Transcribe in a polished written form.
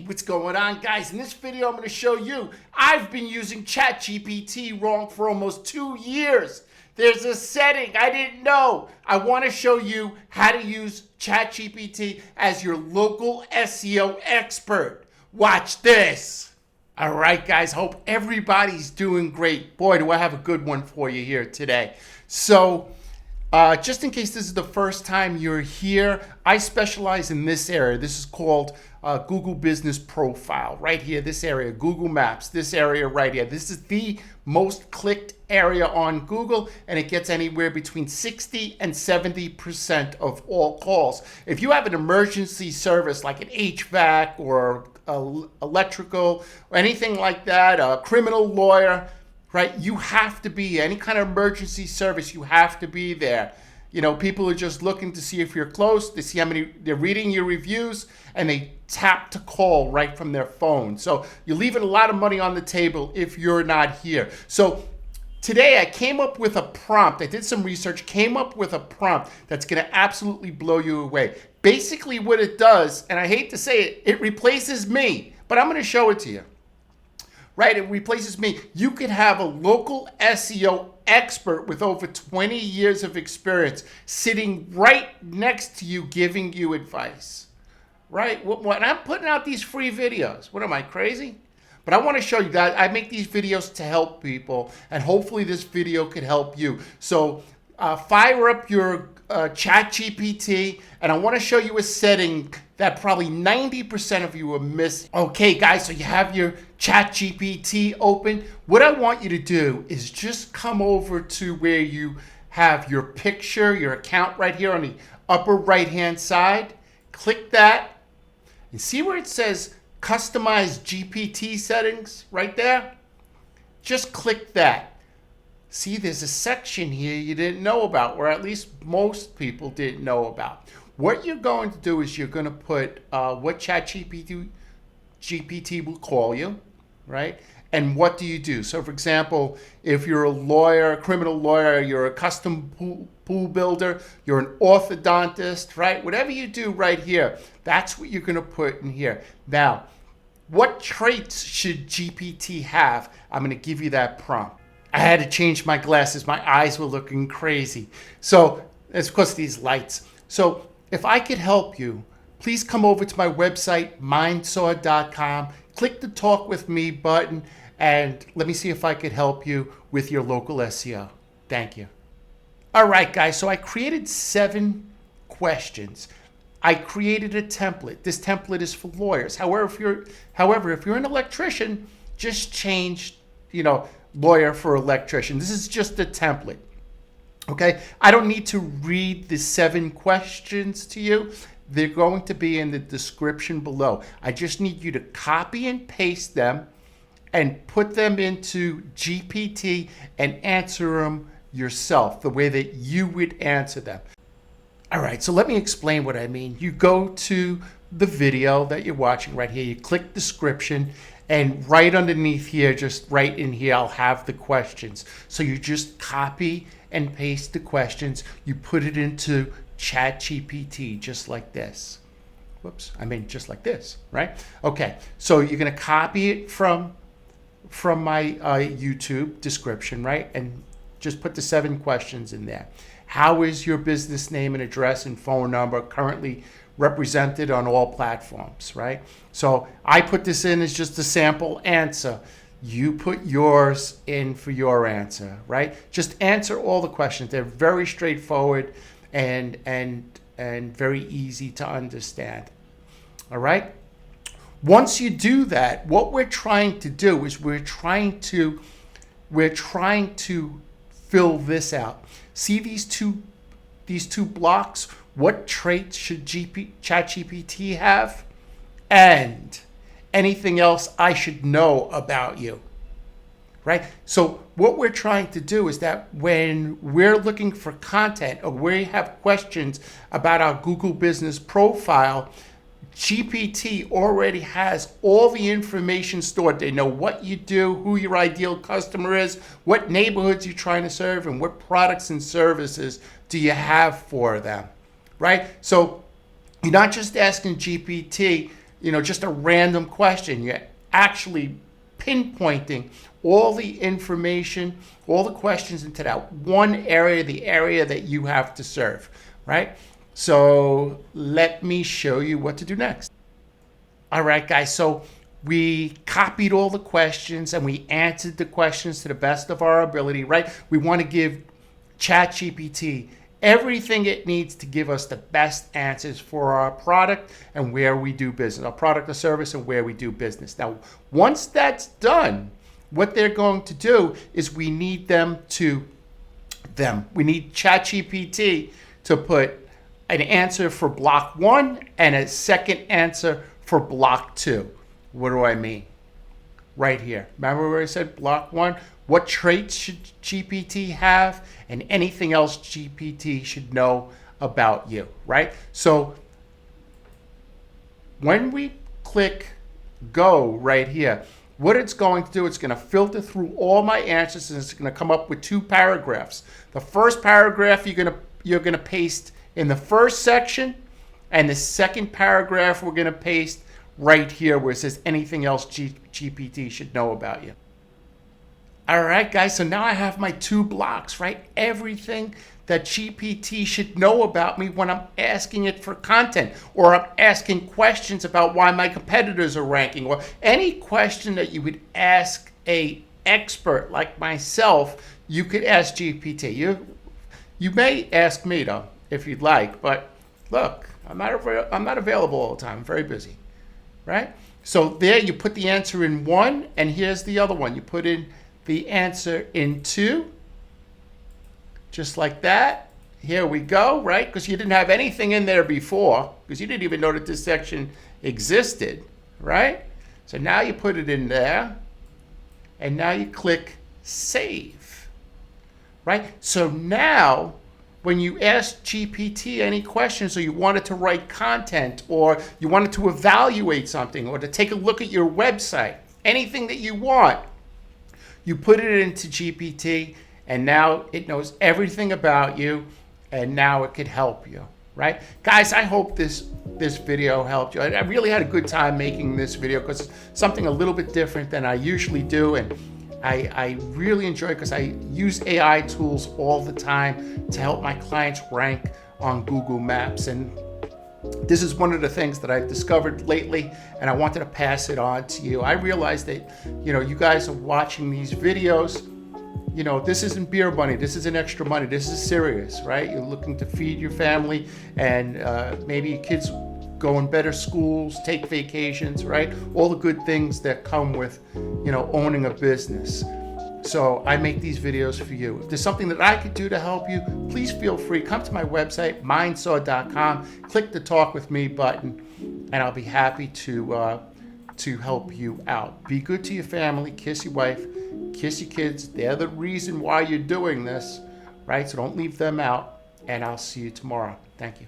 What's going on, guys? In this video, I'm going to show you I've been using ChatGPT wrong for almost 2 years. There's a setting I didn't know. I want to show you how to use ChatGPT as your local SEO expert. Watch this. All right, guys, hope everybody's doing great. Boy, do I have a good one for you here today. So, just in case this is the first time you're here, I specialize in this area. This is called Google Business Profile. Right here, this area, Google Maps, this area right here. This is the most clicked area on Google, and it gets anywhere between 60 and 70% of all calls. If you have an emergency service like an HVAC or electrical or anything like that, a criminal lawyer, right? You have to be, any kind of emergency service, you have to be there. You know, people are just looking to see if you're close, to see how many, they're reading your reviews, and they tap to call right from their phone. So you're leaving a lot of money on the table if you're not here. So today I came up with a prompt. I did some research, came up with a prompt that's gonna absolutely blow you away. Basically what it does, and I hate to say it, it replaces me, but I'm gonna show it to you. Right, it replaces me. You could have a local SEO expert with over 20 years of experience sitting right next to you giving you advice. Right, when I'm putting out these free videos, what am I, crazy? But I want to show you that I make these videos to help people, and hopefully this video could help you. So fire up your ChatGPT, and I want to show you a setting that probably 90% of you will miss. Okay, guys, so you have your ChatGPT open. What I want you to do is just come over to where you have your picture, your account right here on the upper right-hand side. Click that, and see where it says Customize GPT Settings right there? Just click that. See, there's a section here you didn't know about, or at least most people didn't know about. What you're going to do is you're going to put what ChatGPT will call you, right? And what do you do? So, for example, if you're a lawyer, a criminal lawyer, you're a custom pool builder, you're an orthodontist, right? Whatever you do right here, that's what you're going to put in here. Now, what traits should GPT have? I'm going to give you that prompt. I had to change my glasses. My eyes were looking crazy. So it's because of these lights. So if I could help you, please come over to my website, mindsaw.com. Click the Talk With Me button, and let me see if I could help you with your local SEO. Thank you. All right, guys, so I created 7 questions. I created a template. This template is for lawyers. However, if you're an electrician, just change, lawyer for electrician. This is just a template. Okay, I don't need to read the 7 questions to you. They're going to be in the description below. I just need you to copy and paste them and put them into GPT and answer them yourself the way that you would answer them. All right, so let me explain what I mean. You go to the video that you're watching right here, you click description, and right underneath here, just right in here, I'll have the questions. So you just copy and paste the questions. You put it into ChatGPT just like this. Whoops, I mean just like this, right? Okay, so you're gonna copy it from my YouTube description, right? And just put the 7 questions in there. How is your business name and address and phone number currently represented on all platforms, right? So I put this in as just a sample answer. You put yours in for your answer, right? Just answer all the questions. They're very straightforward and very easy to understand. All right? Once you do that, what we're trying to do is we're trying to fill this out. See these two blocks? What traits should ChatGPT have? And anything else I should know about you, right? So what we're trying to do is that when we're looking for content or we have questions about our Google Business Profile, GPT already has all the information stored. They know what you do, who your ideal customer is, what neighborhoods you're trying to serve, and what products and services do you have for them, right? So you're not just asking GPT, just a random question. You're actually pinpointing all the information, all the questions into that one area, the area that you have to serve, right? So let me show you what to do next. All right, guys, so we copied all the questions and we answered the questions to the best of our ability, right? We want to give ChatGPT everything it needs to give us the best answers for our product and where we do business, our product or service and where we do business. Now, once that's done, what they're going to do is we need ChatGPT to put an answer for block 1 and a second answer for block 2. What do I mean? Right here. Remember where I said block 1? What traits should GPT have? And anything else GPT should know about you, right? So when we click go right here, what it's going to do, it's going to filter through all my answers and it's going to come up with 2 paragraphs. The first paragraph you're going to paste in the first section, and the second paragraph we're going to paste right here where it says anything else GPT should know about you. All right, guys, so now I have my 2 blocks, right? Everything that GPT should know about me when I'm asking it for content, or I'm asking questions about why my competitors are ranking, or any question that you would ask a expert like myself, you could ask GPT. You may ask me though, if you'd like, but look, I'm not available all the time. I'm very busy, right? So there you put the answer in 1, and here's the other one. You put in the answer in 2, just like that. Here we go, right? Because you didn't have anything in there before, because you didn't even know that this section existed, right? So now you put it in there, and now you click save, right? So now when you ask GPT any questions, or you wanted to write content, or you wanted to evaluate something, or to take a look at your website, anything that you want, you put it into GPT, and now it knows everything about you, and now it could help you, right? Guys, I hope this video helped you. I really had a good time making this video because it's something a little bit different than I usually do, and I really enjoy it because I use AI tools all the time to help my clients rank on Google Maps. And this is one of the things that I've discovered lately, and I wanted to pass it on to you. I realized that, you guys are watching these videos. This isn't beer money. This isn't extra money. This is serious, right? You're looking to feed your family, and maybe your kids go in better schools, take vacations, right? All the good things that come with, owning a business. So I make these videos for you. If there's something that I could do to help you, please feel free. Come to my website, mindsaw.com, click the Talk With Me button, and I'll be happy to help you out. Be good to your family, kiss your wife, kiss your kids. They're the reason why you're doing this, right? So don't leave them out, and I'll see you tomorrow. Thank you.